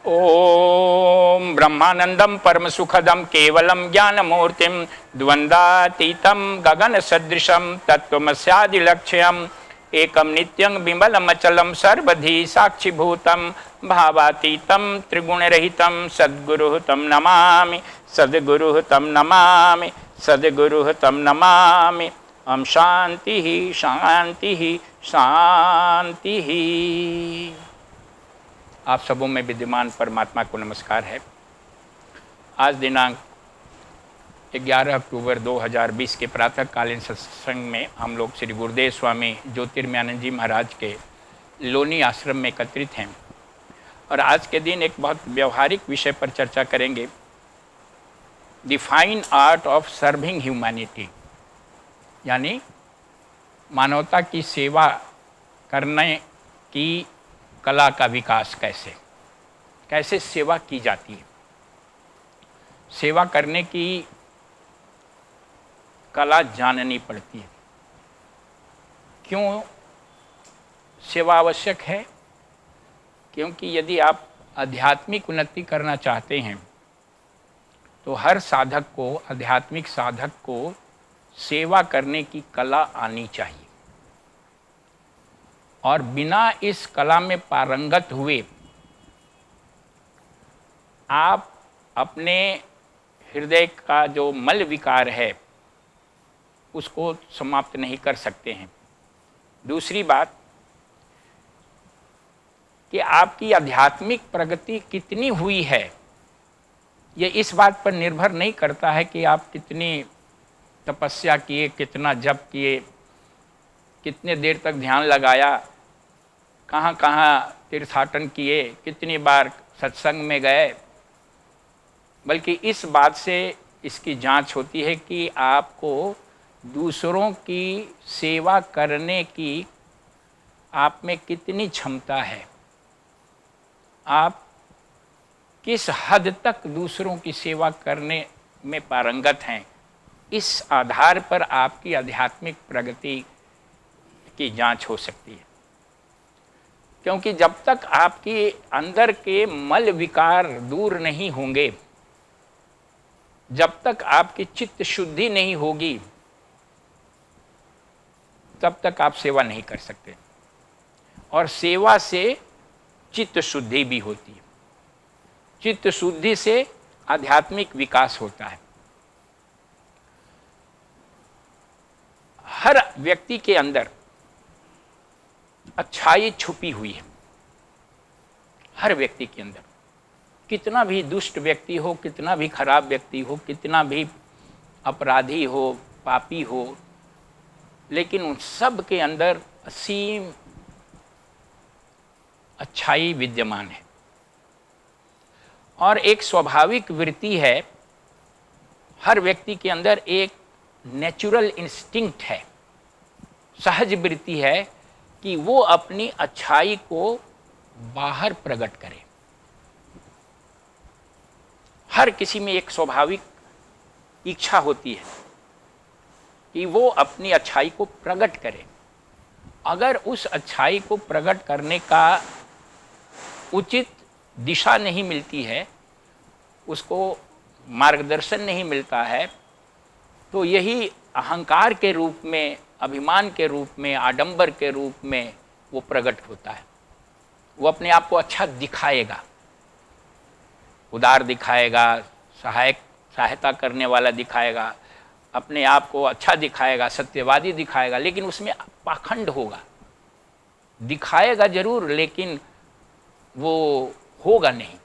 ओम ब्रह्मानंदम परम सुखदम केवलम ज्ञानमूर्तिम द्वंद्वातीतम गगन सदृशम तत्वमस्यादिलक्ष्यम एकम नित्यं बिमलमचलम सर्वधि साक्षिभूतम भावातीतम त्रिगुणरहितम सद्गुरुः तं नमामि सद्गुरुः तं नमामि सद्गुरुः तं नमामि। ओम शांति शांति शांति। आप सबों में विद्यमान परमात्मा को नमस्कार है। आज दिनांक 11 अक्टूबर 2020 के प्रातःकालीन सत्संग में हम लोग श्री गुरुदेव स्वामी ज्योतिर्मयानंद जी महाराज के लोनी आश्रम में एकत्रित हैं और आज के दिन एक बहुत व्यवहारिक विषय पर चर्चा करेंगे, the fine art of serving humanity, यानी मानवता की सेवा करने की कला का विकास। कैसे सेवा की जाती है, सेवा करने की कला जाननी पड़ती है। क्यों सेवा आवश्यक है? क्योंकि यदि आप आध्यात्मिक उन्नति करना चाहते हैं तो हर साधक को, आध्यात्मिक साधक को सेवा करने की कला आनी चाहिए और बिना इस कला में पारंगत हुए आप अपने हृदय का जो मल विकार है उसको समाप्त नहीं कर सकते हैं। दूसरी बात कि आपकी आध्यात्मिक प्रगति कितनी हुई है, ये इस बात पर निर्भर नहीं करता है कि आप कितनी तपस्या किए, कितना जप किए, कितने देर तक ध्यान लगाया, कहाँ कहाँ तीर्थाटन किए, कितनी बार सत्संग में गए, बल्कि इस बात से इसकी जांच होती है कि आपको दूसरों की सेवा करने की आप में कितनी क्षमता है, आप किस हद तक दूसरों की सेवा करने में पारंगत हैं। इस आधार पर आपकी आध्यात्मिक प्रगति की जांच हो सकती है। क्योंकि जब तक आपके अंदर के मल विकार दूर नहीं होंगे, जब तक आपकी चित्त शुद्धि नहीं होगी, तब तक आप सेवा नहीं कर सकते। और सेवा से चित्त शुद्धि भी होती है, चित्त शुद्धि से आध्यात्मिक विकास होता है। हर व्यक्ति के अंदर अच्छाई छुपी हुई है, हर व्यक्ति के अंदर। कितना भी दुष्ट व्यक्ति हो, कितना भी खराब व्यक्ति हो, कितना भी अपराधी हो, पापी हो, लेकिन उन सब के अंदर असीम अच्छाई विद्यमान है। और एक स्वाभाविक वृत्ति है, हर व्यक्ति के अंदर एक नेचुरल इंस्टिंक्ट है, सहज वृत्ति है कि वो अपनी अच्छाई को बाहर प्रकट करे। हर किसी में एक स्वाभाविक इच्छा होती है कि वो अपनी अच्छाई को प्रकट करे। अगर उस अच्छाई को प्रकट करने का उचित दिशा नहीं मिलती है, उसको मार्गदर्शन नहीं मिलता है, तो यही अहंकार के रूप में, अभिमान के रूप में, आडंबर के रूप में वो प्रकट होता है। वो अपने आप को अच्छा दिखाएगा, उदार दिखाएगा, सहायता करने वाला दिखाएगा, अपने आप को अच्छा दिखाएगा, सत्यवादी दिखाएगा, लेकिन उसमें पाखंड होगा। दिखाएगा जरूर लेकिन वो होगा नहीं।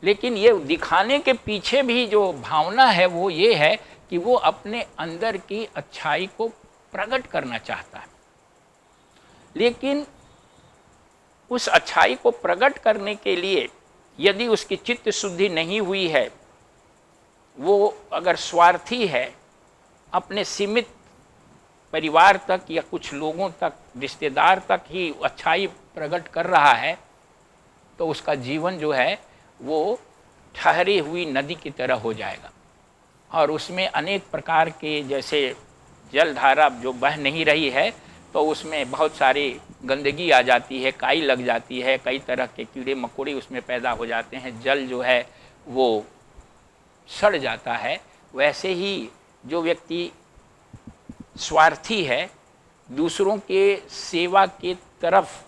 लेकिन ये दिखाने के पीछे भी जो भावना है वो ये है कि वो अपने अंदर की अच्छाई को प्रकट करना चाहता है। लेकिन उस अच्छाई को प्रकट करने के लिए यदि उसकी चित्त शुद्धि नहीं हुई है, वो अगर स्वार्थी है, अपने सीमित परिवार तक या कुछ लोगों तक, रिश्तेदार तक ही अच्छाई प्रकट कर रहा है, तो उसका जीवन जो है वो ठहरी हुई नदी की तरह हो जाएगा और उसमें अनेक प्रकार के, जैसे जलधारा जो बह नहीं रही है तो उसमें बहुत सारी गंदगी आ जाती है, काई लग जाती है, कई तरह के कीड़े मकोड़े उसमें पैदा हो जाते हैं, जल जो है वो सड़ जाता है। वैसे ही जो व्यक्ति स्वार्थी है, दूसरों के सेवा के तरफ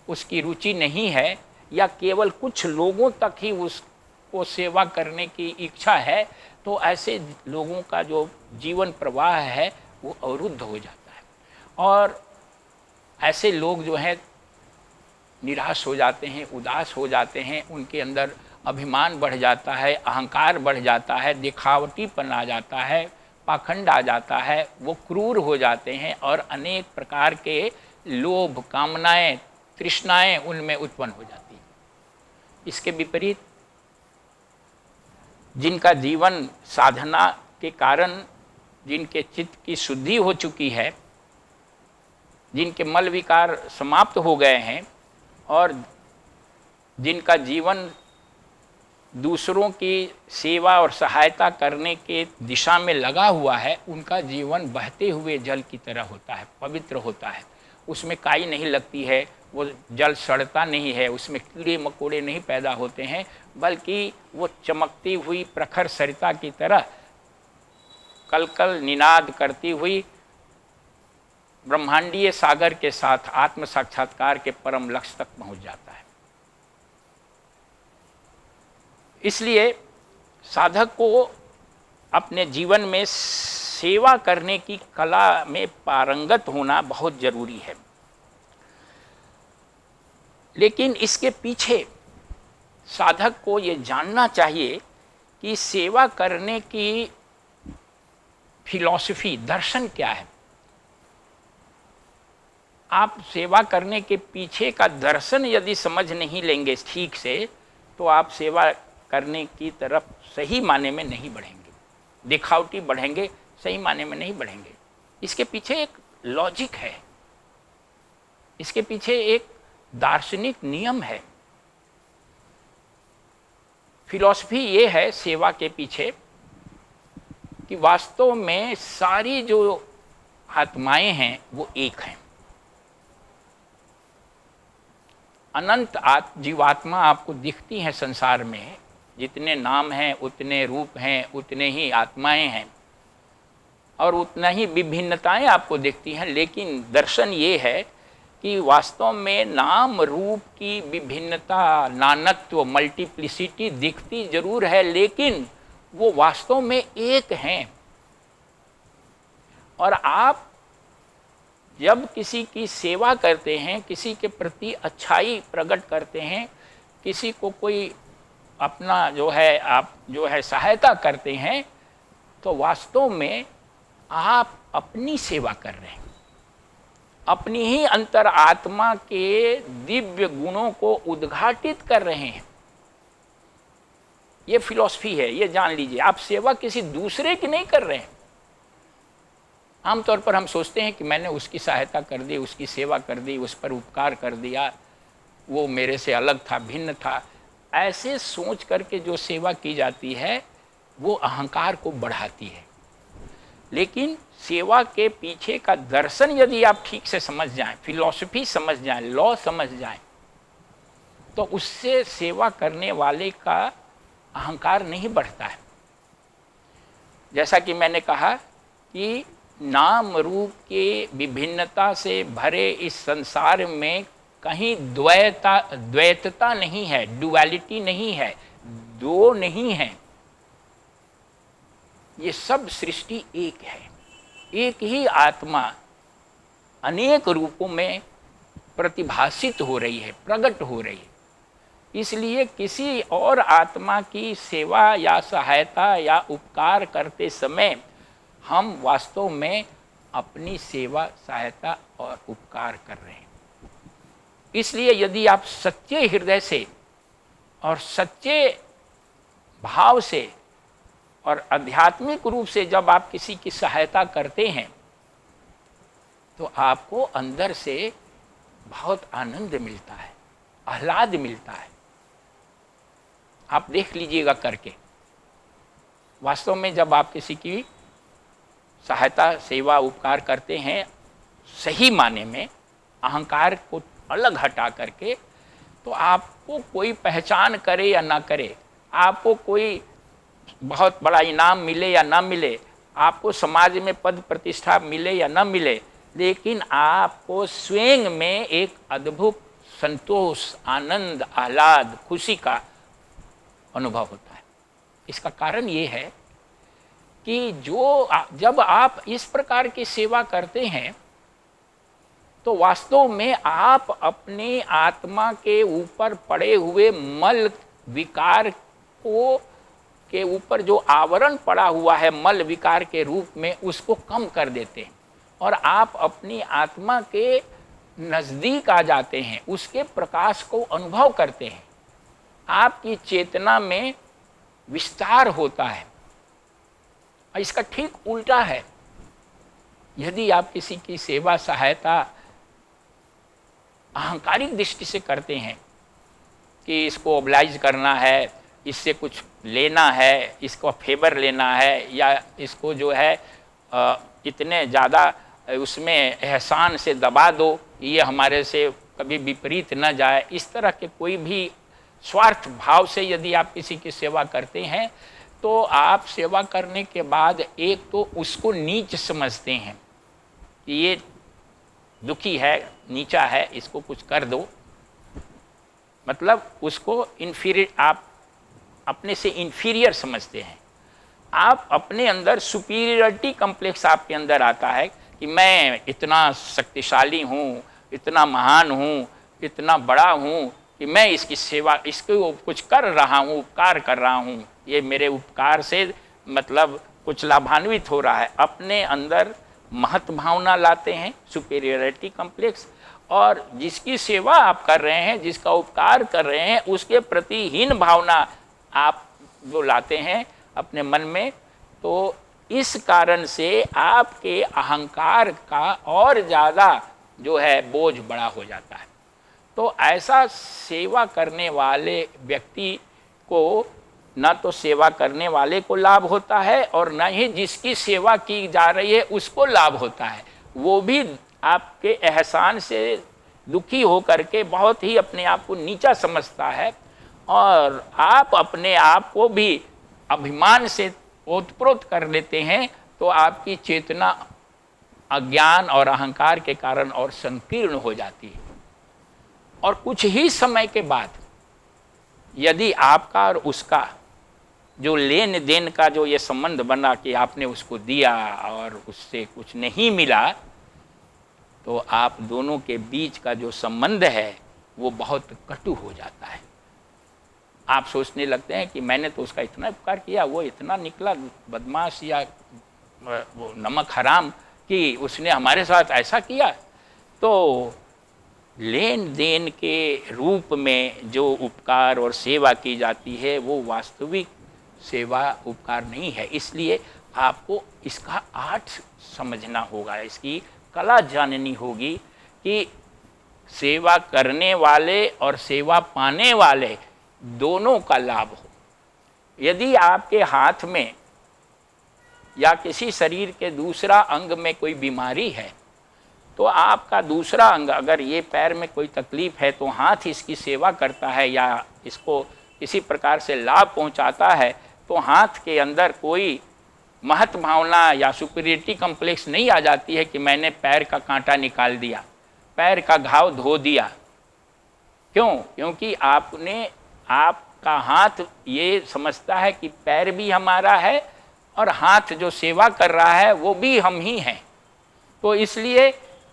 उसकी रुचि नहीं है, या केवल कुछ लोगों तक ही उसको सेवा करने की इच्छा है, तो ऐसे लोगों का जो जीवन प्रवाह है वो अवरुद्ध हो जाता है। और ऐसे लोग जो हैं निराश हो जाते हैं, उदास हो जाते हैं, उनके अंदर अभिमान बढ़ जाता है, अहंकार बढ़ जाता है, दिखावटीपन आ जाता है, पाखंड आ जाता है, वो क्रूर हो जाते हैं और अनेक प्रकार के लोभ, कामनाएं, तृष्णाएं उनमें उत्पन्न हो जाती हैं। इसके विपरीत जिनका जीवन साधना के कारण, जिनके चित्त की शुद्धि हो चुकी है, जिनके मल विकार समाप्त हो गए हैं और जिनका जीवन दूसरों की सेवा और सहायता करने के दिशा में लगा हुआ है, उनका जीवन बहते हुए जल की तरह होता है, पवित्र होता है। उसमें काई नहीं लगती है, वो जल सड़ता नहीं है, उसमें कीड़े मकोड़े नहीं पैदा होते हैं, बल्कि वो चमकती हुई प्रखर सरिता की तरह कल कल निनाद करती हुई ब्रह्मांडीय सागर के साथ आत्म साक्षात्कार के परम लक्ष्य तक पहुंच जाता है। इसलिए साधक को अपने जीवन में सेवा करने की कला में पारंगत होना बहुत जरूरी है। लेकिन इसके पीछे साधक को ये जानना चाहिए कि सेवा करने की फिलॉसफी, दर्शन क्या है। आप सेवा करने के पीछे का दर्शन यदि समझ नहीं लेंगे ठीक से, तो आप सेवा करने की तरफ सही माने में नहीं बढ़ेंगे, दिखावटी बढ़ेंगे, सही माने में नहीं बढ़ेंगे। इसके पीछे एक लॉजिक है, इसके पीछे एक दार्शनिक नियम है। फिलॉसफी ये है सेवा के पीछे कि वास्तव में सारी जो आत्माएं हैं वो एक हैं। अनंत जीवात्मा आपको दिखती हैं संसार में, जितने नाम हैं उतने रूप हैं, उतने ही आत्माएं हैं और उतना ही विभिन्नताएं आपको दिखती हैं। लेकिन दर्शन ये है कि वास्तव में नाम रूप की विभिन्नता, नानत्व, मल्टीप्लिसिटी दिखती जरूर है, लेकिन वो वास्तव में एक हैं। और आप जब किसी की सेवा करते हैं, किसी के प्रति अच्छाई प्रकट करते हैं, किसी को कोई अपना जो है आप जो है सहायता करते हैं, तो वास्तव में आप अपनी सेवा कर रहे हैं, अपनी ही अंतर आत्मा के दिव्य गुणों को उद्घाटित कर रहे हैं। ये फिलॉसफी है, ये जान लीजिए। आप सेवा किसी दूसरे की नहीं कर रहे हैं। आमतौर पर हम सोचते हैं कि मैंने उसकी सहायता कर दी, उसकी सेवा कर दी, उस पर उपकार कर दिया, वो मेरे से अलग था, भिन्न था। ऐसे सोच करके जो सेवा की जाती है वो अहंकार को बढ़ाती है। लेकिन सेवा के पीछे का दर्शन यदि आप ठीक से समझ जाएं, फिलॉसफी समझ जाएं, लॉ समझ जाएं, तो उससे सेवा करने वाले का अहंकार नहीं बढ़ता है। जैसा कि मैंने कहा कि नाम रूप के विभिन्नता से भरे इस संसार में कहीं द्वैतता नहीं है, डुअलिटी नहीं है, दो नहीं है। ये सब सृष्टि एक है, एक ही आत्मा अनेक रूपों में प्रतिभासित हो रही है, प्रकट हो रही है। इसलिए किसी और आत्मा की सेवा या सहायता या उपकार करते समय हम वास्तव में अपनी सेवा, सहायता और उपकार कर रहे हैं। इसलिए यदि आप सच्चे हृदय से और सच्चे भाव से और आध्यात्मिक रूप से जब आप किसी की सहायता करते हैं, तो आपको अंदर से बहुत आनंद मिलता है, आह्लाद मिलता है। आप देख लीजिएगा करके। वास्तव में जब आप किसी की सहायता, सेवा, उपकार करते हैं सही माने में, अहंकार को अलग हटा करके, तो आपको कोई पहचान करे या ना करे, आपको कोई बहुत बड़ा इनाम मिले या ना मिले, आपको समाज में पद प्रतिष्ठा मिले या ना मिले, लेकिन आपको स्वयं में एक अद्भुत संतोष, आनंद, आह्लाद, खुशी का अनुभव होता है। इसका कारण ये है कि जब आप इस प्रकार की सेवा करते हैं तो वास्तव में आप अपनी आत्मा के ऊपर पड़े हुए मल विकार को के ऊपर जो आवरण पड़ा हुआ है मल विकार के रूप में, उसको कम कर देते हैं और आप अपनी आत्मा के नज़दीक आ जाते हैं, उसके प्रकाश को अनुभव करते हैं। आपकी चेतना में विस्तार होता है। इसका ठीक उल्टा है, यदि आप किसी की सेवा सहायता अहंकारिक दृष्टि से करते हैं कि इसको ओब्लाइज करना है, इससे कुछ लेना है, इसको फेवर लेना है, या इसको जो है इतने ज़्यादा उसमें एहसान से दबा दो, ये हमारे से कभी विपरीत न जाए, इस तरह के कोई भी स्वार्थ भाव से यदि आप किसी की सेवा करते हैं तो आप सेवा करने के बाद एक तो उसको नीच समझते हैं कि ये दुखी है, नीचा है, इसको कुछ कर दो, मतलब उसको इन्फीरियर, आप अपने से इन्फीरियर समझते हैं। आप अपने अंदर सुपीरियरिटी कम्प्लेक्स आपके अंदर आता है कि मैं इतना शक्तिशाली हूँ, इतना महान हूँ, इतना बड़ा हूँ कि मैं इसकी सेवा, इसको कुछ कर रहा हूँ, उपकार कर रहा हूँ, ये मेरे उपकार से मतलब कुछ लाभान्वित हो रहा है। अपने अंदर महत्व भावना लाते हैं, सुपीरियरिटी कम्प्लेक्स, और जिसकी सेवा आप कर रहे हैं, जिसका उपकार कर रहे हैं, उसके प्रति हीन भावना आप जो लाते हैं अपने मन में, तो इस कारण से आपके अहंकार का और ज़्यादा जो है बोझ बड़ा हो जाता है। तो ऐसा सेवा करने वाले व्यक्ति को न तो सेवा करने वाले को लाभ होता है और न ही जिसकी सेवा की जा रही है उसको लाभ होता है। वो भी आपके एहसान से दुखी हो करके बहुत ही अपने आप को नीचा समझता है और आप अपने आप को भी अभिमान से ओतप्रोत कर लेते हैं, तो आपकी चेतना अज्ञान और अहंकार के कारण और संकीर्ण हो जाती है। और कुछ ही समय के बाद यदि आपका और उसका जो लेन देन का जो ये संबंध बना कि आपने उसको दिया और उससे कुछ नहीं मिला, तो आप दोनों के बीच का जो संबंध है वो बहुत कटु हो जाता है। आप सोचने लगते हैं कि मैंने तो उसका इतना उपकार किया, वो इतना निकला बदमाश या वो नमक हराम कि उसने हमारे साथ ऐसा किया। तो लेन देन के रूप में जो उपकार और सेवा की जाती है वो वास्तविक सेवा उपकार नहीं है। इसलिए आपको इसका आर्ट समझना होगा, इसकी कला जाननी होगी कि सेवा करने वाले और सेवा पाने वाले दोनों का लाभ हो। यदि आपके हाथ में या किसी शरीर के दूसरा अंग में कोई बीमारी है, तो आपका दूसरा अंग, अगर ये पैर में कोई तकलीफ है तो हाथ इसकी सेवा करता है या इसको किसी प्रकार से लाभ पहुंचाता है, तो हाथ के अंदर कोई महत्व भावना या सुपीरियरिटी कम्प्लेक्स नहीं आ जाती है कि मैंने पैर का कांटा निकाल दिया, पैर का घाव धो दिया। क्यों? क्योंकि आपका हाथ ये समझता है कि पैर भी हमारा है और हाथ जो सेवा कर रहा है वो भी हम ही हैं। तो इसलिए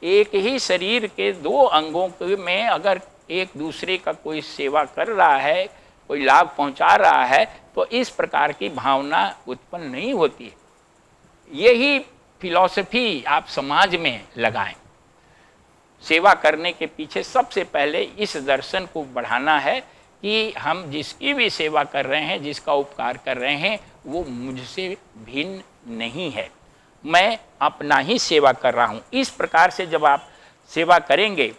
एक ही शरीर के दो अंगों में अगर एक दूसरे का कोई सेवा कर रहा है, कोई लाभ पहुंचा रहा है, तो इस प्रकार की भावना उत्पन्न नहीं होती है। यही फिलॉसफी आप समाज में लगाएं। सेवा करने के पीछे सबसे पहले इस दर्शन को बढ़ाना है कि हम जिसकी भी सेवा कर रहे हैं, जिसका उपकार कर रहे हैं, वो मुझसे भिन्न नहीं है, मैं अपना ही सेवा कर रहा हूँ। इस प्रकार से जब आप सेवा करेंगे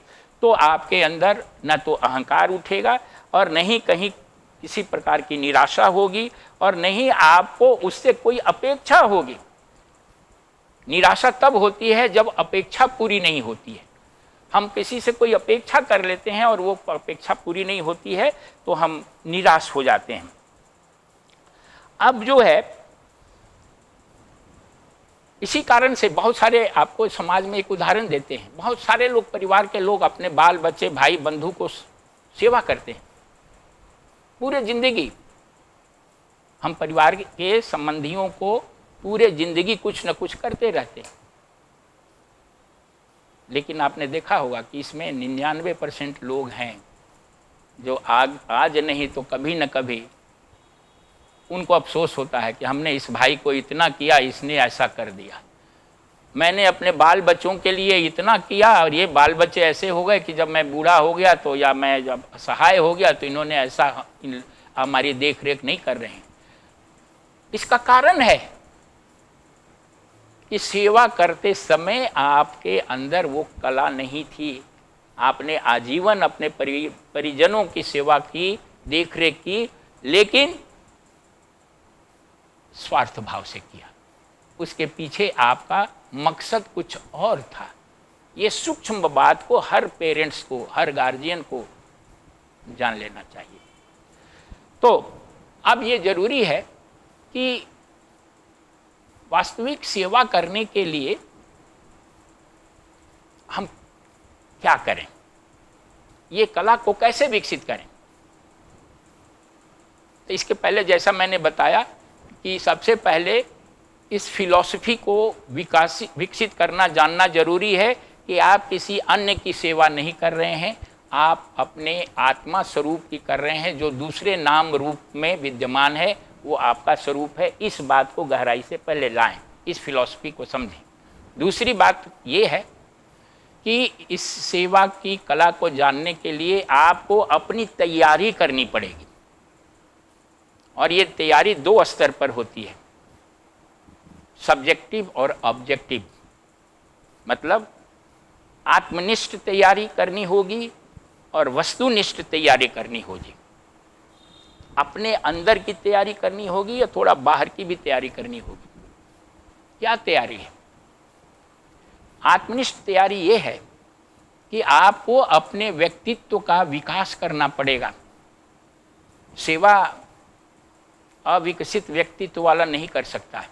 तो आपके अंदर न तो अहंकार उठेगा और न ही कहीं किसी प्रकार की निराशा होगी और न ही आपको उससे कोई अपेक्षा होगी। निराशा तब होती है जब अपेक्षा पूरी नहीं होती है। हम किसी से कोई अपेक्षा कर लेते हैं और वो अपेक्षा पूरी नहीं होती है तो हम निराश हो जाते हैं। अब जो है, इसी कारण से बहुत सारे, आपको समाज में एक उदाहरण देते हैं, बहुत सारे लोग, परिवार के लोग अपने बाल बच्चे भाई बंधु को सेवा करते हैं पूरे जिंदगी। हम परिवार के संबंधियों को पूरे जिंदगी कुछ न कुछ करते रहते हैं, लेकिन आपने देखा होगा कि इसमें 99% लोग हैं जो आज नहीं तो कभी न कभी उनको अफसोस होता है कि हमने इस भाई को इतना किया, इसने ऐसा कर दिया। मैंने अपने बाल बच्चों के लिए इतना किया और ये बाल बच्चे ऐसे हो गए कि जब मैं बूढ़ा हो गया तो, या मैं जब सहाय हो गया तो इन्होंने ऐसा हमारी देख रेख नहीं कर रहे हैं। इसका कारण है कि सेवा करते समय आपके अंदर वो कला नहीं थी। आपने आजीवन अपने परिजनों की सेवा की, देख रेख की, लेकिन स्वार्थ भाव से किया। उसके पीछे आपका मकसद कुछ और था। ये सूक्ष्म बात को हर पेरेंट्स को, हर गार्जियन को जान लेना चाहिए। तो अब ये जरूरी है कि वास्तविक सेवा करने के लिए हम क्या करें, ये कला को कैसे विकसित करें। तो इसके पहले जैसा मैंने बताया कि सबसे पहले इस फिलॉसफी को विकसित करना, जानना जरूरी है कि आप किसी अन्य की सेवा नहीं कर रहे हैं, आप अपने आत्मा स्वरूप की कर रहे हैं, जो दूसरे नाम रूप में विद्यमान है वो आपका स्वरूप है। इस बात को गहराई से पहले लाएं, इस फिलॉसफी को समझें। दूसरी बात ये है कि इस सेवा की कला को जानने के लिए आपको अपनी तैयारी करनी पड़ेगी, और ये तैयारी 2 स्तर पर होती है, सब्जेक्टिव और ऑब्जेक्टिव। मतलब आत्मनिष्ठ तैयारी करनी होगी और वस्तुनिष्ठ तैयारी करनी होगी। अपने अंदर की तैयारी करनी होगी या थोड़ा बाहर की भी तैयारी करनी होगी। क्या तैयारी है? आत्मनिष्ठ तैयारी ये है कि आपको अपने व्यक्तित्व का विकास करना पड़ेगा। सेवा अविकसित व्यक्तित्व वाला नहीं कर सकता है।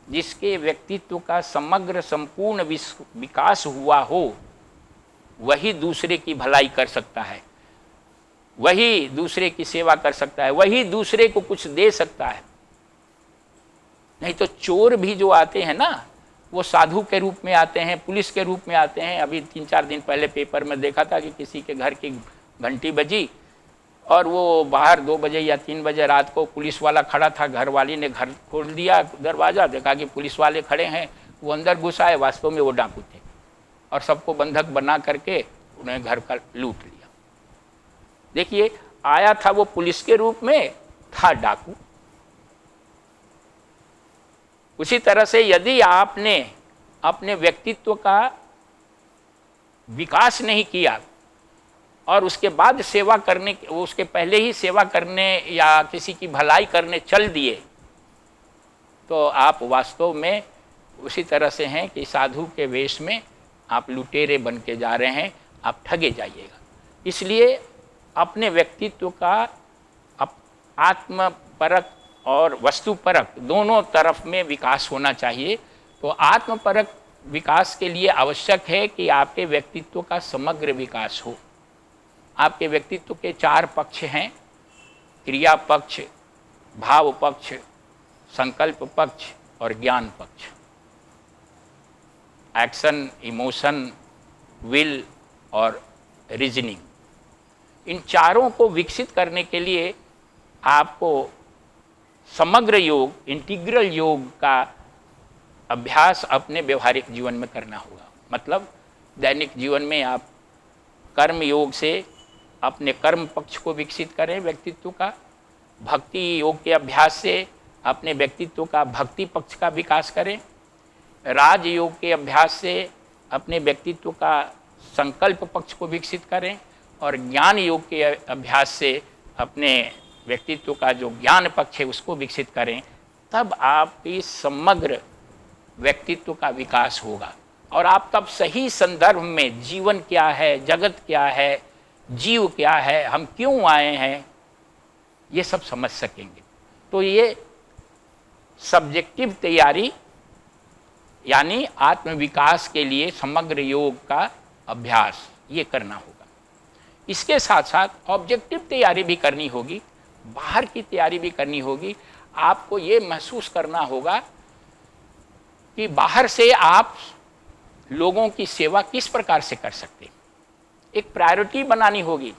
जिसके व्यक्तित्व का समग्र संपूर्ण विकास हुआ हो वही दूसरे की भलाई कर सकता है, वही दूसरे की सेवा कर सकता है, वही दूसरे को कुछ दे सकता है। नहीं तो चोर भी जो आते हैं ना, वो साधु के रूप में आते हैं, पुलिस के रूप में आते हैं। अभी 3-4 दिन पहले पेपर में देखा था कि किसी के घर की घंटी बजी और वो बाहर 2 बजे या 3 बजे रात को पुलिस वाला खड़ा था। घर वाली ने घर खोल दिया दरवाज़ा, देखा कि पुलिस वाले खड़े हैं। वो अंदर घुस आए, वास्तव में वो डाकू थे और सबको बंधक बना करके उन्हें घर का लूट लिया। देखिए, आया था वो पुलिस के रूप में, था डाकू। उसी तरह से यदि आपने अपने व्यक्तित्व का विकास नहीं किया और उसके बाद सेवा करने, उसके पहले ही सेवा करने या किसी की भलाई करने चल दिए, तो आप वास्तव में उसी तरह से हैं कि साधु के वेश में आप लुटेरे बन के जा रहे हैं, आप ठगे जाइएगा। इसलिए अपने व्यक्तित्व का आत्मपरक और वस्तुपरक दोनों तरफ में विकास होना चाहिए। तो आत्मपरक विकास के लिए आवश्यक है कि आपके व्यक्तित्व का समग्र विकास हो। आपके व्यक्तित्व के 4 पक्ष हैं, क्रिया पक्ष, भाव पक्ष, संकल्प पक्ष और ज्ञान पक्ष। एक्शन, इमोशन, विल और रीजनिंग। इन चारों को विकसित करने के लिए आपको समग्र योग, इंटीग्रल योग का अभ्यास अपने व्यवहारिक जीवन में करना होगा। मतलब दैनिक जीवन में आप कर्म योग से अपने कर्म पक्ष को विकसित करें व्यक्तित्व का, भक्ति योग के अभ्यास से अपने व्यक्तित्व का भक्ति पक्ष का विकास करें, राज योग के अभ्यास से अपने व्यक्तित्व का संकल्प पक्ष को विकसित करें, और ज्ञान योग के अभ्यास से अपने व्यक्तित्व का जो ज्ञान पक्ष है उसको विकसित करें। तब आपकी समग्र व्यक्तित्व का विकास होगा और आप तब सही संदर्भ में जीवन क्या है, जगत क्या है, जीव क्या है, हम क्यों आए हैं, ये सब समझ सकेंगे। तो ये सब्जेक्टिव तैयारी यानी आत्मविकास के लिए समग्र योग का अभ्यास ये करना होगा। इसके साथ साथ ऑब्जेक्टिव तैयारी भी करनी होगी, बाहर की तैयारी भी करनी होगी। आपको ये महसूस करना होगा कि बाहर से आप लोगों की सेवा किस प्रकार से कर सकते हैं। एक प्रायोरिटी बनानी होगी।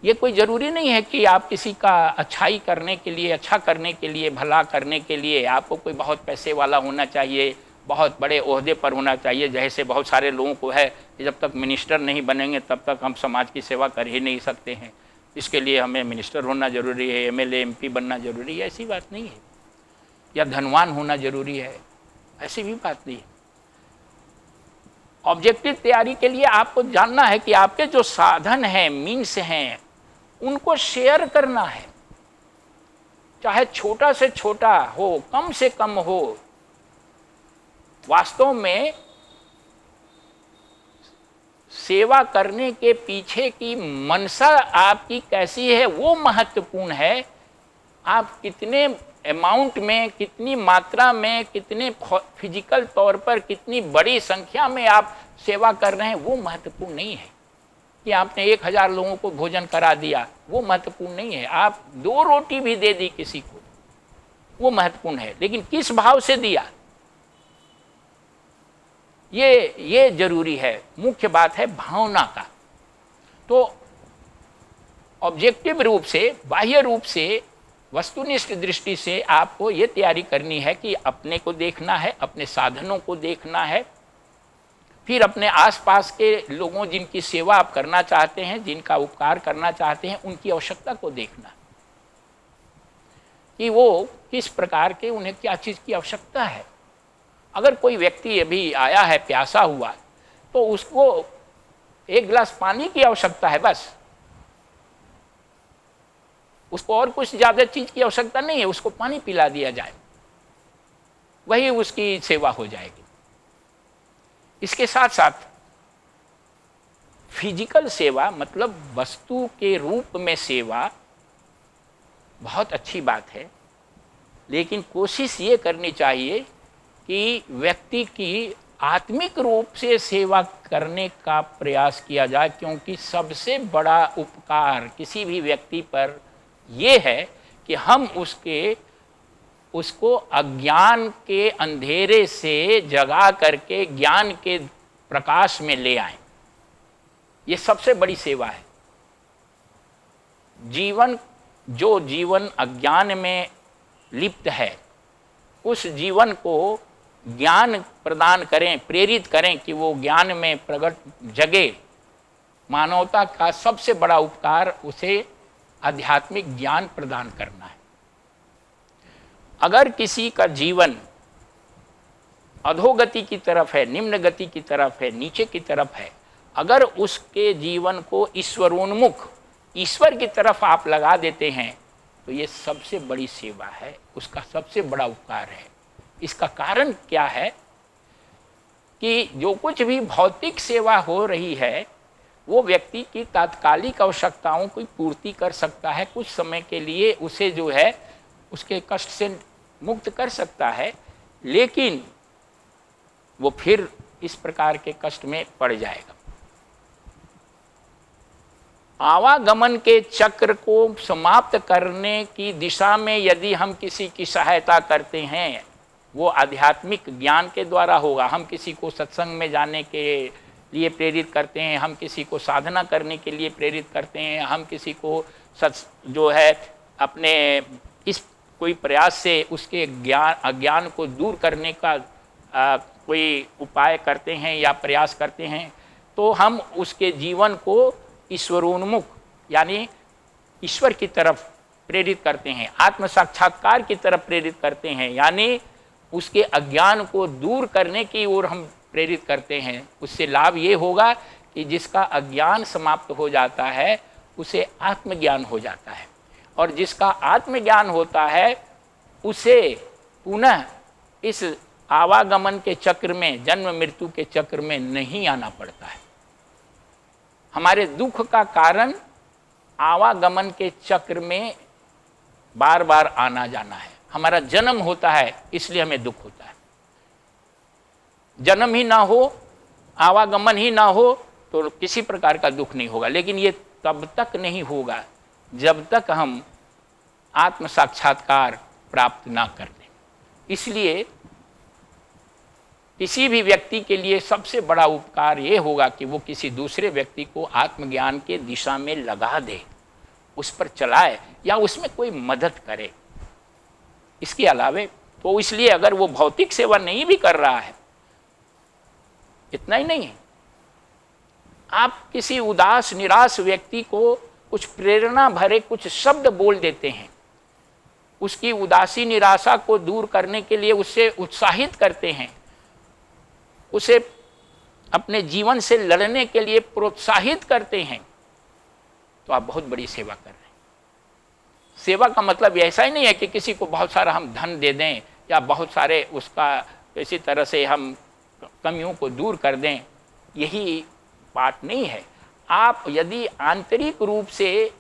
ये कोई ज़रूरी नहीं है कि आप किसी का अच्छाई करने के लिए, अच्छा करने के लिए, भला करने के लिए आपको कोई बहुत पैसे वाला होना चाहिए, बहुत बड़े ओहदे पर होना चाहिए। जैसे बहुत सारे लोगों को है कि जब तक मिनिस्टर नहीं बनेंगे तब तक हम समाज की सेवा कर ही नहीं सकते हैं, इसके लिए हमें मिनिस्टर होना ज़रूरी है, एमएलए एमपी बनना ज़रूरी है। ऐसी बात नहीं है। या धनवान होना ज़रूरी है, ऐसी भी बात नहीं है। ऑब्जेक्टिव तैयारी के लिए आपको जानना है कि आपके जो साधन हैं, मीन्स हैं, उनको शेयर करना है। चाहे छोटा से छोटा हो, कम से कम हो। वास्तव में सेवा करने के पीछे की मनसा आपकी कैसी है वो महत्वपूर्ण है। आप कितने अमाउंट में, कितनी मात्रा में, कितने फिजिकल तौर पर कितनी बड़ी संख्या में आप सेवा कर रहे हैं वो महत्वपूर्ण नहीं है। कि आपने 1000 लोगों को भोजन करा दिया वो महत्वपूर्ण नहीं है। आप 2 रोटी भी दे दी किसी को वो महत्वपूर्ण है, लेकिन किस भाव से दिया ये जरूरी है। मुख्य बात है भावना का। तो ऑब्जेक्टिव रूप से, बाह्य रूप से, वस्तुनिष्ठ दृष्टि से आपको ये तैयारी करनी है कि अपने को देखना है, अपने साधनों को देखना है, फिर अपने आसपास के लोगों जिनकी सेवा आप करना चाहते हैं, जिनका उपकार करना चाहते हैं, उनकी आवश्यकता को देखना कि वो किस प्रकार के, उन्हें क्या चीज़ की आवश्यकता है। अगर कोई व्यक्ति अभी आया है प्यासा हुआ तो उसको 1 गिलास पानी की आवश्यकता है बस, उसको और कुछ ज़्यादा चीज़ की आवश्यकता नहीं है, उसको पानी पिला दिया जाए, वही उसकी सेवा हो जाएगी। इसके साथ साथ फिजिकल सेवा मतलब वस्तु के रूप में सेवा बहुत अच्छी बात है, लेकिन कोशिश ये करनी चाहिए कि व्यक्ति की आत्मिक रूप से सेवा करने का प्रयास किया जाए, क्योंकि सबसे बड़ा उपकार किसी भी व्यक्ति पर ये है कि हम उसको अज्ञान के अंधेरे से जगा करके ज्ञान के प्रकाश में ले आएं। ये सबसे बड़ी सेवा है। जो जीवन अज्ञान में लिप्त है उस जीवन को ज्ञान प्रदान करें, प्रेरित करें कि वो ज्ञान में प्रगट जगे। मानवता का सबसे बड़ा उपकार उसे आध्यात्मिक ज्ञान प्रदान करना है। अगर किसी का जीवन अधोगति की तरफ है, निम्न गति की तरफ है, नीचे की तरफ है, अगर उसके जीवन को ईश्वरोन्मुख, ईश्वर की तरफ आप लगा देते हैं तो ये सबसे बड़ी सेवा है, उसका सबसे बड़ा उपकार है। इसका कारण क्या है कि जो कुछ भी भौतिक सेवा हो रही है वो व्यक्ति की तात्कालिक आवश्यकताओं की पूर्ति कर सकता है, कुछ समय के लिए उसे जो है उसके कष्ट से मुक्त कर सकता है, लेकिन वो फिर इस प्रकार के कष्ट में पड़ जाएगा। आवागमन के चक्र को समाप्त करने की दिशा में यदि हम किसी की सहायता करते हैं, वो आध्यात्मिक ज्ञान के द्वारा होगा। हम किसी को सत्संग में जाने के लिए प्रेरित करते हैं, हम किसी को साधना करने के लिए प्रेरित करते हैं, हम किसी को जो है अपने इस कोई प्रयास से उसके अज्ञान को दूर करने का कोई उपाय करते हैं या प्रयास करते हैं, तो हम उसके जीवन को ईश्वरोन्मुख यानी ईश्वर की तरफ प्रेरित करते हैं, आत्म साक्षात्कार की तरफ प्रेरित करते हैं, यानी उसके अज्ञान को दूर करने की ओर हम प्रेरित करते हैं। उससे लाभ ये होगा कि जिसका अज्ञान समाप्त हो जाता है उसे आत्मज्ञान हो जाता है, और जिसका आत्मज्ञान होता है उसे पुनः इस आवागमन के चक्र में, जन्म मृत्यु के चक्र में नहीं आना पड़ता है। हमारे दुख का कारण आवागमन के चक्र में बार बार आना जाना है। हमारा जन्म होता है इसलिए हमें दुख होता है। जन्म ही ना हो, आवागमन ही ना हो तो किसी प्रकार का दुख नहीं होगा। लेकिन ये तब तक नहीं होगा जब तक हम आत्म साक्षात्कार प्राप्त ना कर लें। इसलिए किसी भी व्यक्ति के लिए सबसे बड़ा उपकार ये होगा कि वो किसी दूसरे व्यक्ति को आत्मज्ञान के दिशा में लगा दे, उस पर चलाए या उसमें कोई मदद करे। इसके अलावे तो इसलिए अगर वो भौतिक सेवा नहीं भी कर रहा है, इतना ही नहीं है, आप किसी उदास निराश व्यक्ति को कुछ प्रेरणा भरे कुछ शब्द बोल देते हैं, उसकी उदासी निराशा को दूर करने के लिए उससे उत्साहित करते हैं, उसे अपने जीवन से लड़ने के लिए प्रोत्साहित करते हैं, तो आप बहुत बड़ी सेवा कर रहे हैं। सेवा का मतलब ऐसा ही नहीं है कि किसी को बहुत सारा हम धन दे दें या बहुत सारे उसका किसी तरह से हम कमियों को दूर कर दें, यही बात नहीं है। आप यदि आंतरिक रूप से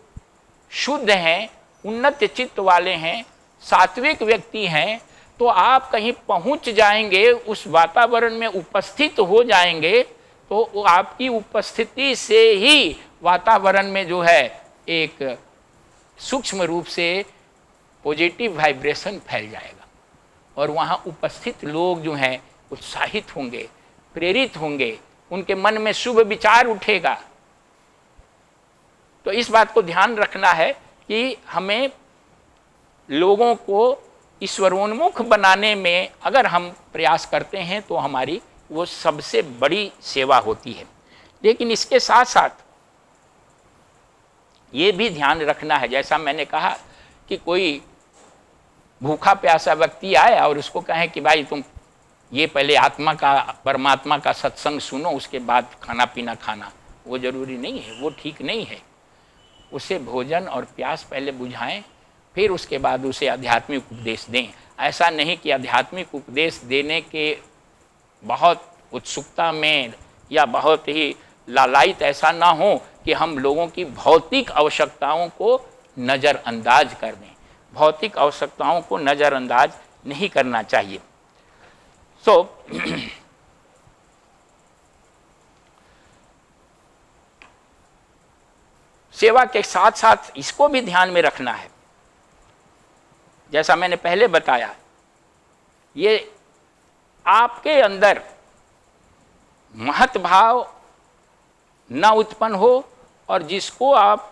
शुद्ध हैं, उन्नत चित्त वाले हैं, सात्विक व्यक्ति हैं, तो आप कहीं पहुंच जाएंगे, उस वातावरण में उपस्थित हो जाएंगे, तो आपकी उपस्थिति से ही वातावरण में जो है एक सूक्ष्म रूप से पॉजिटिव वाइब्रेशन फैल जाएगा और वहाँ उपस्थित लोग जो हैं उत्साहित होंगे, प्रेरित होंगे, उनके मन में शुभ विचार उठेगा। तो इस बात को ध्यान रखना है कि हमें लोगों को ईश्वरोन्मुख बनाने में अगर हम प्रयास करते हैं तो हमारी वो सबसे बड़ी सेवा होती है। लेकिन इसके साथ साथ ये भी ध्यान रखना है, जैसा मैंने कहा कि कोई भूखा प्यासा व्यक्ति आए और उसको कहें कि भाई तुम ये पहले आत्मा का, परमात्मा का सत्संग सुनो, उसके बाद खाना पीना खाना, वो जरूरी नहीं है, वो ठीक नहीं है। उसे भोजन और प्यास पहले बुझाएं, फिर उसके बाद उसे आध्यात्मिक उपदेश दें। ऐसा नहीं कि आध्यात्मिक उपदेश देने के बहुत उत्सुकता में या बहुत ही लालायित ऐसा ना हो कि हम लोगों की भौतिक आवश्यकताओं को नज़रअंदाज कर दें। भौतिक आवश्यकताओं को नज़रअंदाज नहीं करना चाहिए। सेवा के साथ साथ इसको भी ध्यान में रखना है, जैसा मैंने पहले बताया, ये आपके अंदर महत भाव न उत्पन्न हो और जिसको आप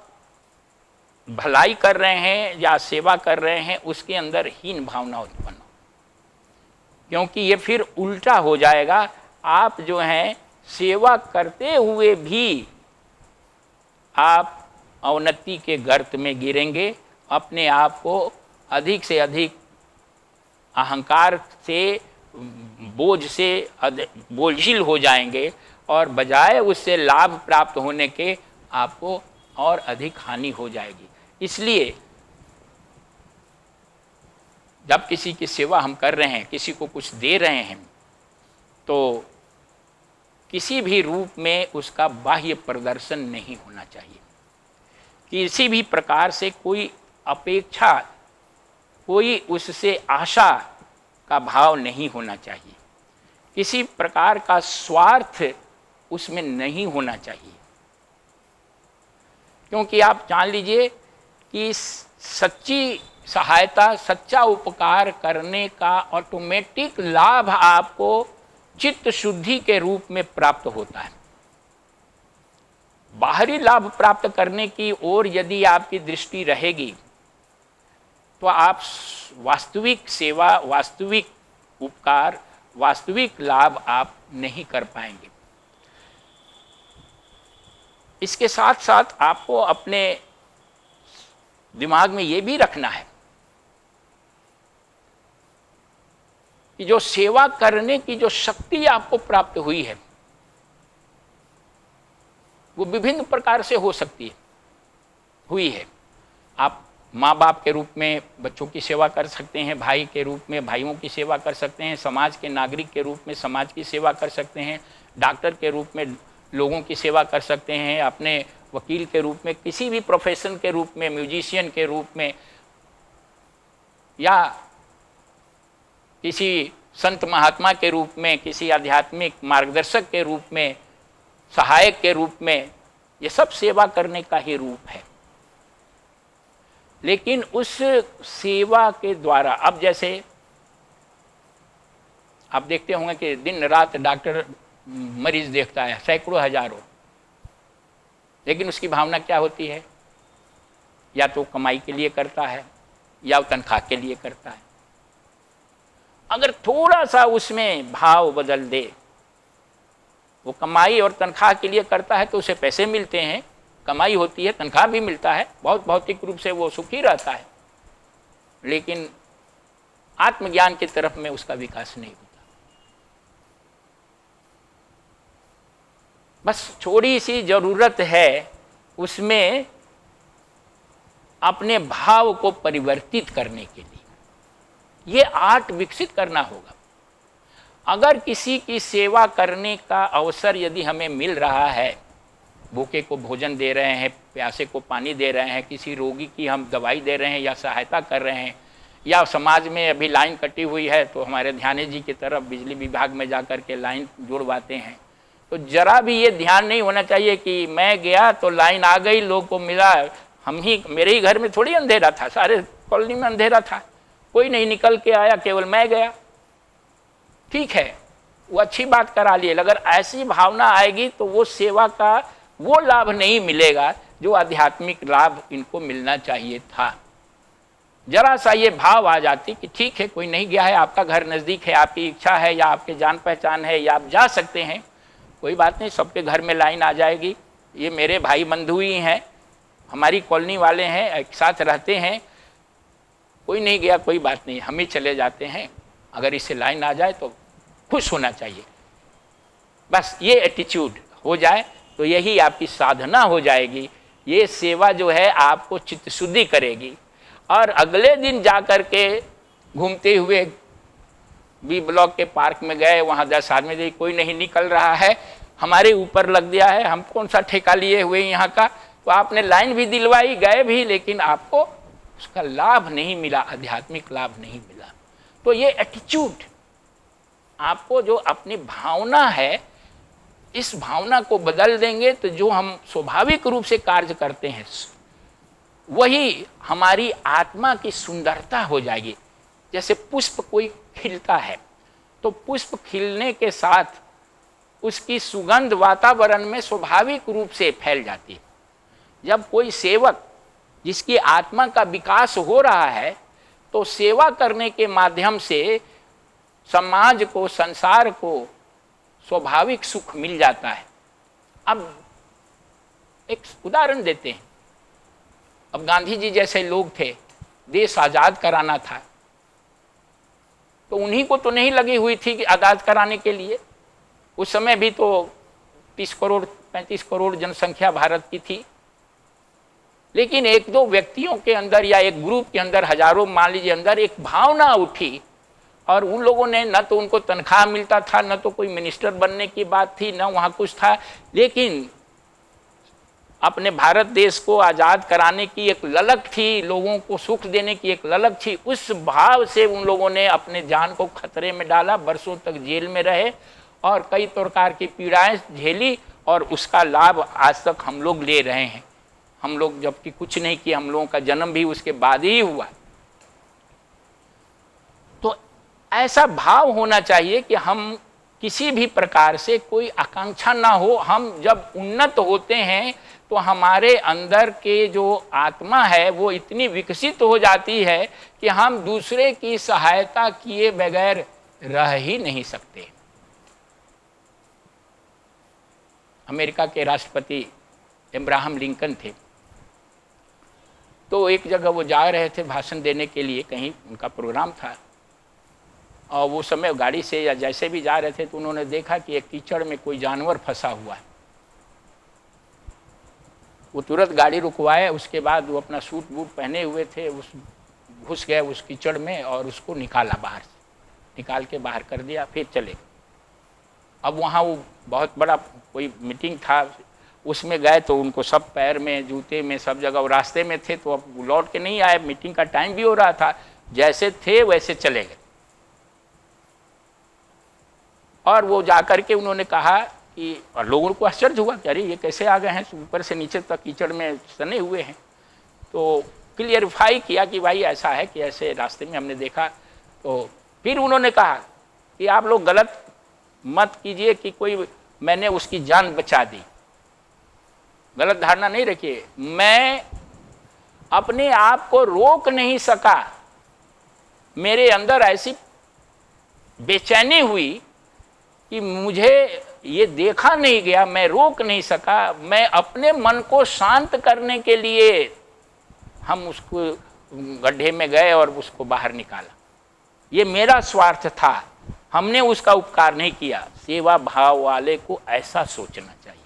भलाई कर रहे हैं या सेवा कर रहे हैं उसके अंदर हीन भावना उत्पन्न हो, क्योंकि ये फिर उल्टा हो जाएगा। आप जो हैं सेवा करते हुए भी आप अवनति के गर्त में गिरेंगे, अपने आप को अधिक से अधिक अहंकार से, बोझ से बोझिल हो जाएंगे और बजाय उससे लाभ प्राप्त होने के आपको और अधिक हानि हो जाएगी। इसलिए जब किसी की सेवा हम कर रहे हैं, किसी को कुछ दे रहे हैं, तो किसी भी रूप में उसका बाह्य प्रदर्शन नहीं होना चाहिए। किसी भी प्रकार से कोई अपेक्षा, कोई उससे आशा का भाव नहीं होना चाहिए। किसी प्रकार का स्वार्थ उसमें नहीं होना चाहिए, क्योंकि आप जान लीजिए कि सच्ची सहायता, सच्चा उपकार करने का ऑटोमेटिक लाभ आपको चित्त शुद्धि के रूप में प्राप्त होता है। बाहरी लाभ प्राप्त करने की ओर यदि आपकी दृष्टि रहेगी तो आप वास्तविक सेवा, वास्तविक उपकार, वास्तविक लाभ आप नहीं कर पाएंगे। इसके साथ साथ आपको अपने दिमाग में ये भी रखना है कि जो सेवा करने की जो शक्ति आपको प्राप्त हुई है वो विभिन्न प्रकार से हो सकती है, हुई है। आप माँ बाप के रूप में बच्चों की सेवा कर सकते हैं, भाई के रूप में भाइयों की सेवा कर सकते हैं, समाज के नागरिक के रूप में समाज की सेवा कर सकते हैं, डॉक्टर के रूप में लोगों की सेवा कर सकते हैं, अपने वकील के रूप में, किसी भी प्रोफेशन के रूप में, म्यूजिशियन के रूप में, या किसी संत महात्मा के रूप में, किसी आध्यात्मिक मार्गदर्शक के रूप में, सहायक के रूप में, ये सब सेवा करने का ही रूप है। लेकिन उस सेवा के द्वारा, अब जैसे आप देखते होंगे कि दिन रात डॉक्टर मरीज देखता है, सैकड़ों हजारों, लेकिन उसकी भावना क्या होती है? या तो कमाई के लिए करता है या तनख्वाह के लिए करता है। अगर थोड़ा सा उसमें भाव बदल दे, वो कमाई और तनख्वाह के लिए करता है तो उसे पैसे मिलते हैं, कमाई होती है, तनख्वाह भी मिलता है, बहुत भौतिक रूप से वो सुखी रहता है, लेकिन आत्मज्ञान की तरफ में उसका विकास नहीं होता। बस थोड़ी सी जरूरत है उसमें अपने भाव को परिवर्तित करने के लिए, ये आर्ट विकसित करना होगा। अगर किसी की सेवा करने का अवसर यदि हमें मिल रहा है, भूखे को भोजन दे रहे हैं, प्यासे को पानी दे रहे हैं, किसी रोगी की हम दवाई दे रहे हैं या सहायता कर रहे हैं, या समाज में अभी लाइन कटी हुई है तो हमारे ध्यान जी की तरफ बिजली विभाग में जा कर के लाइन जुड़वाते हैं, तो जरा भी ये ध्यान नहीं होना चाहिए कि मैं गया तो लाइन आ गई, लोग को मिला, मेरे ही घर में थोड़ी अंधेरा था, सारे कॉलोनी में अंधेरा था, कोई नहीं निकल के आया, केवल मैं गया। ठीक है, वो अच्छी बात करा लिए, अगर ऐसी भावना आएगी तो वो सेवा का वो लाभ नहीं मिलेगा जो आध्यात्मिक लाभ इनको मिलना चाहिए था। जरा सा ये भाव आ जाती कि ठीक है, कोई नहीं गया है, आपका घर नज़दीक है, आपकी इच्छा है या आपके जान पहचान है या आप जा सकते हैं, कोई बात नहीं, सबके घर में लाइन आ जाएगी, ये मेरे भाई बंधु ही हैं, हमारी कॉलोनी वाले हैं, एक साथ रहते हैं, कोई नहीं गया, कोई बात नहीं, हम ही चले जाते हैं, अगर इससे लाइन आ जाए तो खुश होना चाहिए। बस ये एटीट्यूड हो जाए तो यही आपकी साधना हो जाएगी। ये सेवा जो है आपको चित्त शुद्धि करेगी। और अगले दिन जा कर के घूमते हुए बी ब्लॉक के पार्क में गए, वहाँ 10 आदमी देखी, कोई नहीं निकल रहा है, हमारे ऊपर लग गया है, हम कौन सा ठेका लिए हुए यहाँ का, तो आपने लाइन भी दिलवाई, गए भी, लेकिन आपको उसका लाभ नहीं मिला, आध्यात्मिक लाभ नहीं मिला। तो ये एटीट्यूड, आपको जो अपनी भावना है, इस भावना को बदल देंगे तो जो हम स्वाभाविक रूप से कार्य करते हैं वही हमारी आत्मा की सुंदरता हो जाएगी। जैसे पुष्प कोई खिलता है तो पुष्प खिलने के साथ उसकी सुगंध वातावरण में स्वाभाविक रूप से फैल जाती है। जब कोई सेवक जिसकी आत्मा का विकास हो रहा है तो सेवा करने के माध्यम से समाज को, संसार को स्वाभाविक सुख मिल जाता है। अब एक उदाहरण देते हैं, अब गांधी जी जैसे लोग थे, देश आज़ाद कराना था, तो उन्हीं को तो नहीं लगी हुई थी कि आज़ाद कराने के लिए, उस समय भी तो 30 करोड़ 35 करोड़ जनसंख्या भारत की थी, लेकिन एक दो व्यक्तियों के अंदर या एक ग्रुप के अंदर, हजारों मान लीजिए, अंदर एक भावना उठी और उन लोगों ने, न तो उनको तनख्वाह मिलता था, न तो कोई मिनिस्टर बनने की बात थी, न वहाँ कुछ था, लेकिन अपने भारत देश को आज़ाद कराने की एक ललक थी, लोगों को सुख देने की एक ललक थी। उस भाव से उन लोगों ने अपने जान को खतरे में डाला, बरसों तक जेल में रहे और कई प्रकार की पीड़ाएं झेली, और उसका लाभ आज तक हम लोग ले रहे हैं। हम लोग जबकि कुछ नहीं किया, हम लोगों का जन्म भी उसके बाद ही हुआ। तो ऐसा भाव होना चाहिए कि हम किसी भी प्रकार से कोई आकांक्षा ना हो। हम जब उन्नत होते हैं तो हमारे अंदर के जो आत्मा है वो इतनी विकसित हो जाती है कि हम दूसरे की सहायता किए बगैर रह ही नहीं सकते। अमेरिका के राष्ट्रपति अब्राहम लिंकन थे, तो एक जगह वो जा रहे थे भाषण देने के लिए, कहीं उनका प्रोग्राम था, और वो समय गाड़ी से या जैसे भी जा रहे थे तो उन्होंने देखा कि एक कीचड़ में कोई जानवर फंसा हुआ है। वो तुरंत गाड़ी रुकवाए, उसके बाद वो अपना सूट बूट पहने हुए थे, उस घुस गए उस कीचड़ में और उसको निकाला, बाहर से निकाल के बाहर कर दिया, फिर चले। अब वहाँ वो बहुत बड़ा कोई मीटिंग था, उसमें गए तो उनको सब पैर में, जूते में, सब जगह, वो रास्ते में थे तो अब लौट के नहीं आए, मीटिंग का टाइम भी हो रहा था, जैसे थे वैसे चले गए। और वो जाकर के उन्होंने कहा कि, और लोगों को आश्चर्य हुआ कि अरे ये कैसे आ गए हैं, ऊपर से नीचे तक कीचड़ में सने हुए हैं। तो क्लियरिफाई किया कि भाई ऐसा है कि ऐसे रास्ते में हमने देखा। तो फिर उन्होंने कहा कि आप लोग गलत मत कीजिए कि कोई मैंने उसकी जान बचा दी, गलत धारणा नहीं रखिए। मैं अपने आप को रोक नहीं सका, मेरे अंदर ऐसी बेचैनी हुई कि मुझे ये देखा नहीं गया, मैं रोक नहीं सका। मैं अपने मन को शांत करने के लिए हम उसको गड्ढे में गए और उसको बाहर निकाला। ये मेरा स्वार्थ था, हमने उसका उपकार नहीं किया। सेवा भाव वाले को ऐसा सोचना चाहिए।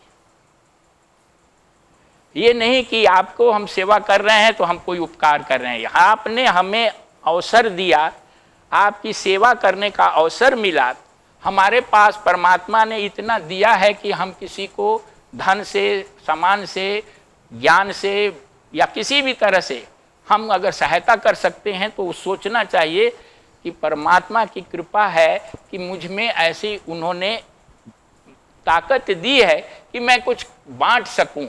ये नहीं कि आपको हम सेवा कर रहे हैं तो हम कोई उपकार कर रहे हैं। आपने हमें अवसर दिया, आपकी सेवा करने का अवसर मिला। हमारे पास परमात्मा ने इतना दिया है कि हम किसी को धन से, सामान से, ज्ञान से या किसी भी तरह से हम अगर सहायता कर सकते हैं तो सोचना चाहिए कि परमात्मा की कृपा है कि मुझ में ऐसी उन्होंने ताकत दी है कि मैं कुछ बांट सकूं।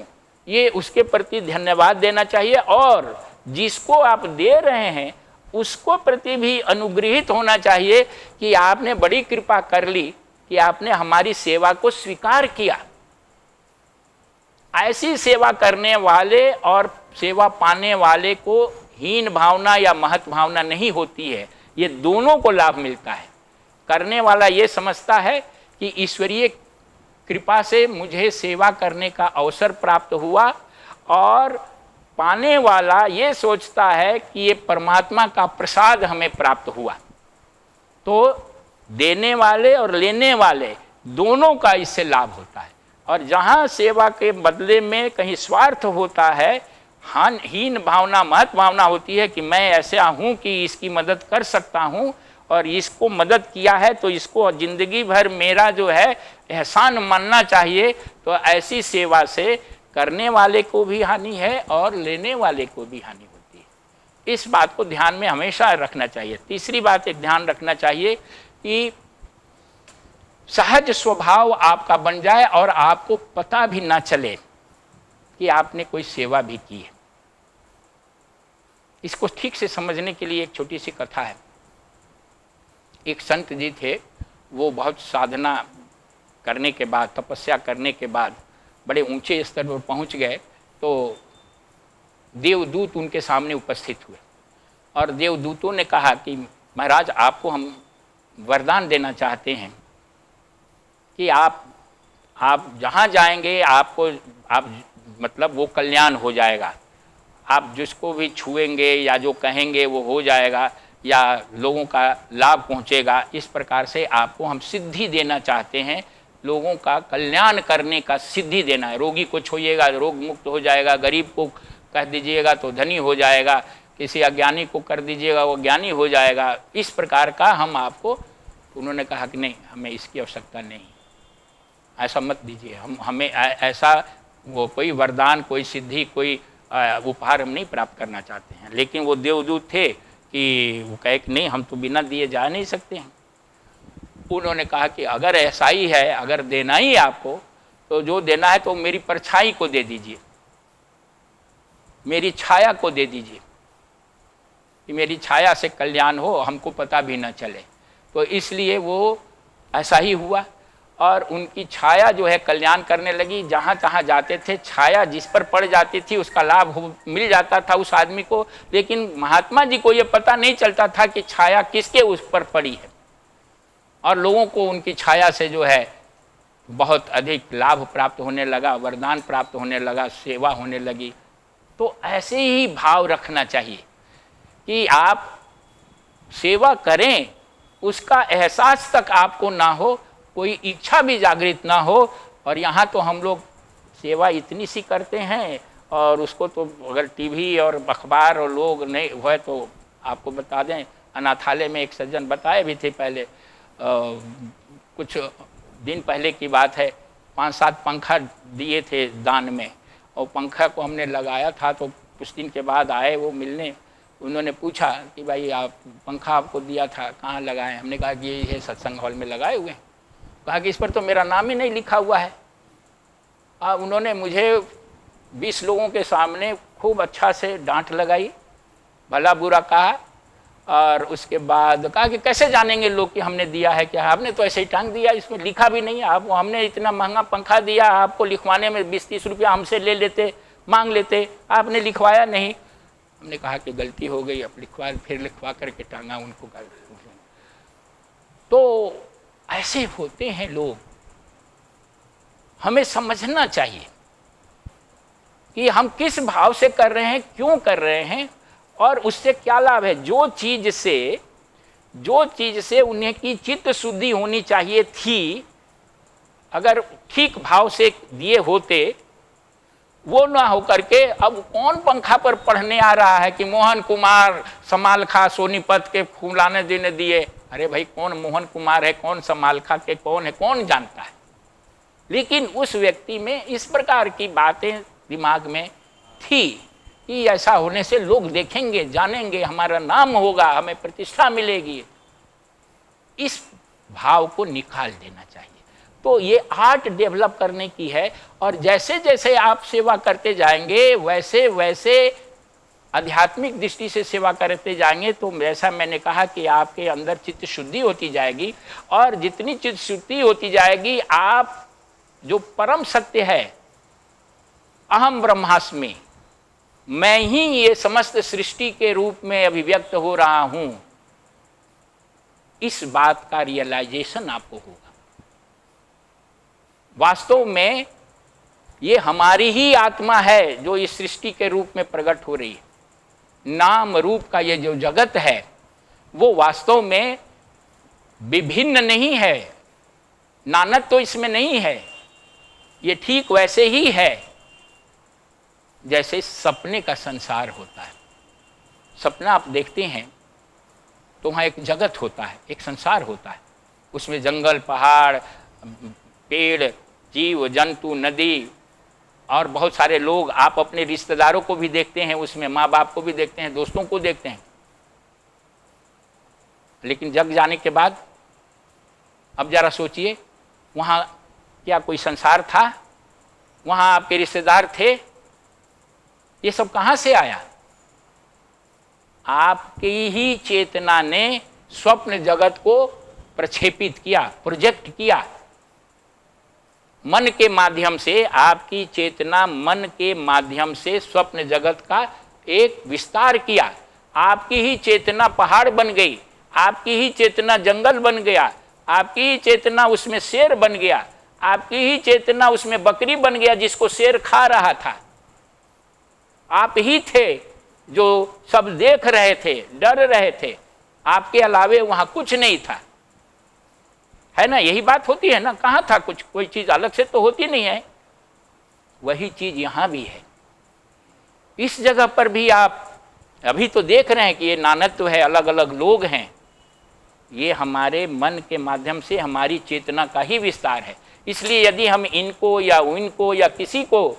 ये उसके प्रति धन्यवाद देना चाहिए, और जिसको आप दे रहे हैं उसको प्रति भी अनुग्रहित होना चाहिए कि आपने बड़ी कृपा कर ली कि आपने हमारी सेवा को स्वीकार किया। ऐसी सेवा करने वाले और सेवा पाने वाले को हीन भावना या महत भावना नहीं होती है, ये दोनों को लाभ मिलता है। करने वाला ये समझता है कि ईश्वरीय कृपा से मुझे सेवा करने का अवसर प्राप्त हुआ, और पाने वाला ये सोचता है कि ये परमात्मा का प्रसाद हमें प्राप्त हुआ। तो देने वाले और लेने वाले दोनों का इससे लाभ होता है। और जहाँ सेवा के बदले में कहीं स्वार्थ होता है, हीन भावना, महत भावना होती है कि मैं ऐसा हूँ कि इसकी मदद कर सकता हूँ और इसको मदद किया है तो इसको जिंदगी भर मेरा जो है एहसान मानना चाहिए, तो ऐसी सेवा से करने वाले को भी हानि है और लेने वाले को भी हानि होती है। इस बात को ध्यान में हमेशा रखना चाहिए। तीसरी बात एक ध्यान रखना चाहिए कि सहज स्वभाव आपका बन जाए और आपको पता भी ना चले कि आपने कोई सेवा भी की है। इसको ठीक से समझने के लिए एक छोटी सी कथा है। एक संत जी थे, वो बहुत साधना करने के बाद, तपस्या करने के बाद बड़े ऊंचे स्तर पर पहुंच गए। तो देवदूत उनके सामने उपस्थित हुए और देवदूतों ने कहा कि महाराज, आपको हम वरदान देना चाहते हैं कि आप जहाँ जाएंगे आपको मतलब वो कल्याण हो जाएगा। आप जिसको भी छुएंगे या जो कहेंगे वो हो जाएगा या लोगों का लाभ पहुँचेगा। इस प्रकार से आपको हम सिद्धि देना चाहते हैं, लोगों का कल्याण करने का सिद्धि देना है। रोगी को छुइएगा रोग मुक्त हो जाएगा, गरीब को कह दीजिएगा तो धनी हो जाएगा, किसी अज्ञानी को कर दीजिएगा वो ज्ञानी हो जाएगा। इस प्रकार का हम आपको, उन्होंने कहा कि नहीं, हमें इसकी आवश्यकता नहीं, ऐसा मत दीजिए। हमें ऐसा वो कोई वरदान, कोई सिद्धि, कोई उपहार हम नहीं प्राप्त करना चाहते हैं। लेकिन वो देवदूत थे कि वो कहे कि नहीं, हम तो बिना दिए जा नहीं सकते हैं। उन्होंने कहा कि अगर ऐसा ही है, अगर देना ही आपको, तो जो देना है तो मेरी परछाई को दे दीजिए, मेरी छाया को दे दीजिए कि मेरी छाया से कल्याण हो, हमको पता भी न चले। तो इसलिए वो ऐसा ही हुआ और उनकी छाया जो है कल्याण करने लगी। जहाँ तहाँ जाते थे, छाया जिस पर पड़ जाती थी उसका लाभ मिल जाता था उस आदमी को। लेकिन महात्मा जी को ये पता नहीं चलता था कि छाया किसके उस पर पड़ी है, और लोगों को उनकी छाया से जो है बहुत अधिक लाभ प्राप्त होने लगा, वरदान प्राप्त होने लगा, सेवा होने लगी। तो ऐसे ही भाव रखना चाहिए कि आप सेवा करें, उसका एहसास तक आपको ना हो, कोई इच्छा भी जागृत ना हो। और यहाँ तो हम लोग सेवा इतनी सी करते हैं और उसको तो अगर टीवी और अखबार और लोग नहीं हुए तो आपको बता दें, अनाथालय में एक सज्जन बताए भी थे पहले, कुछ दिन पहले की बात है, 5-7 पंखा दिए थे दान में, और पंखा को हमने लगाया था तो कुछ दिन के बाद आए वो मिलने, उन्होंने पूछा कि भाई आप पंखा आपको दिया था कहाँ लगाए? हमने कहा कि ये सत्संग हॉल में लगाए हुए हैं। कहा कि इस पर तो मेरा नाम ही नहीं लिखा हुआ है। उन्होंने मुझे 20 लोगों के सामने खूब अच्छा से डांट लगाई, भला बुरा कहा, और उसके बाद कहा कि कैसे जानेंगे लोग कि हमने दिया है क्या? आपने तो ऐसे ही टांग दिया, इसमें लिखा भी नहीं। आप हमने इतना महंगा पंखा दिया, आपको लिखवाने में 20-30 रुपया हमसे ले लेते, मांग लेते, आपने लिखवाया नहीं। हमने कहा कि गलती हो गई, अब फिर लिखवा करके टांगा उनको। तो ऐसे होते हैं लोग। हमें समझना चाहिए कि हम किस भाव से कर रहे हैं, क्यों कर रहे हैं, और उससे क्या लाभ है। जो चीज से उन्हें की चित्त शुद्धि होनी चाहिए थी, अगर ठीक भाव से दिए होते, वो ना हो करके अब कौन पंखा पर पढ़ने आ रहा है कि मोहन कुमार समालखा सोनीपत के फुलाने जी ने दिए। अरे भाई, कौन मोहन कुमार है, कौन समालखा के कौन है, कौन जानता है। लेकिन उस व्यक्ति में इस प्रकार की बातें दिमाग में थी कि ऐसा होने से लोग देखेंगे, जानेंगे, हमारा नाम होगा, हमें प्रतिष्ठा मिलेगी। इस भाव को निकाल देना चाहिए। तो ये आर्ट डेवलप करने की है, और जैसे जैसे आप सेवा करते जाएंगे वैसे वैसे आध्यात्मिक दृष्टि से सेवा करते जाएंगे, तो जैसा मैंने कहा कि आपके अंदर चित्त शुद्धि होती जाएगी, और जितनी चित्त शुद्धि होती जाएगी, आप जो परम सत्य है, अहम ब्रह्मास्मि, मैं ही ये समस्त सृष्टि के रूप में अभिव्यक्त हो रहा हूं, इस बात का रियलाइजेशन आपको होगा। वास्तव में ये हमारी ही आत्मा है जो इस सृष्टि के रूप में प्रकट हो रही है। नाम रूप का ये जो जगत है वो वास्तव में विभिन्न नहीं है, नानक तो इसमें नहीं है। ये ठीक वैसे ही है जैसे सपने का संसार होता है। सपना आप देखते हैं तो वहाँ एक जगत होता है, एक संसार होता है, उसमें जंगल, पहाड़, पेड़, जीव जंतु, नदी और बहुत सारे लोग। आप अपने रिश्तेदारों को भी देखते हैं उसमें, माँ बाप को भी देखते हैं, दोस्तों को देखते हैं। लेकिन जग जाने के बाद अब जरा सोचिए, वहाँ क्या कोई संसार था? वहाँ आपके रिश्तेदार थे? ये सब कहाँ से आया? आपकी ही चेतना ने स्वप्न जगत को प्रक्षेपित किया, प्रोजेक्ट किया। मन के माध्यम से, आपकी चेतना मन के माध्यम से स्वप्न जगत का एक विस्तार किया। आपकी ही चेतना पहाड़ बन गई, आपकी ही चेतना जंगल बन गया, आपकी ही चेतना उसमें शेर बन गया, आपकी ही चेतना उसमें बकरी बन गया जिसको शेर खा रहा था। आप ही थे जो सब देख रहे थे, डर रहे थे। आपके अलावे वहां कुछ नहीं था, है ना? यही बात होती है ना, कहाँ था कुछ? कोई चीज अलग से तो होती नहीं है। वही चीज यहां भी है। इस जगह पर भी आप अभी तो देख रहे हैं कि ये नानत्व है, अलग अलग लोग हैं। ये हमारे मन के माध्यम से हमारी चेतना का ही विस्तार है। इसलिए यदि हम इनको या उनको या किसी को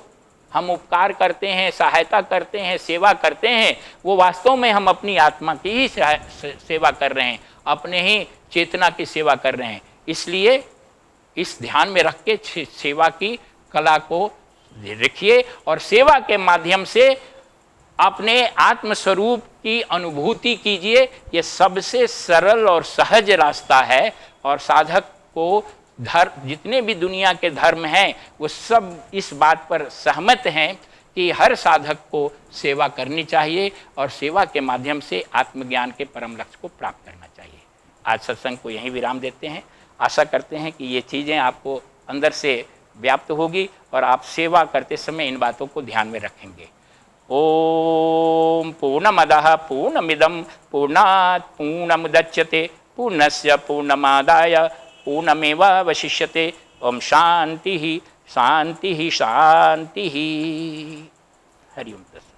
हम उपकार करते हैं, सहायता करते हैं, सेवा करते हैं, वो वास्तव में हम अपनी आत्मा की ही सेवा कर रहे हैं, अपने ही चेतना की सेवा कर रहे हैं। इसलिए इस ध्यान में रख के सेवा की कला को रखिए, और सेवा के माध्यम से अपने आत्मस्वरूप की अनुभूति कीजिए। ये सबसे सरल और सहज रास्ता है, और साधक को धर्म, जितने भी दुनिया के धर्म हैं, वो सब इस बात पर सहमत हैं कि हर साधक को सेवा करनी चाहिए, और सेवा के माध्यम से आत्मज्ञान के परम लक्ष्य को प्राप्त करना चाहिए। आज सत्संग को यहीं विराम देते हैं। आशा करते हैं कि ये चीज़ें आपको अंदर से व्याप्त होगी, और आप सेवा करते समय इन बातों को ध्यान में रखेंगे। ओम पूर्णमदः पूर्णमिदं पूर्णात् पूर्णमुदच्यते पूर्णस्य पूर्णमादाय पूर्णमेवावशिष्यते। ओम शांति शांति शांति। हरिओम तत्सत।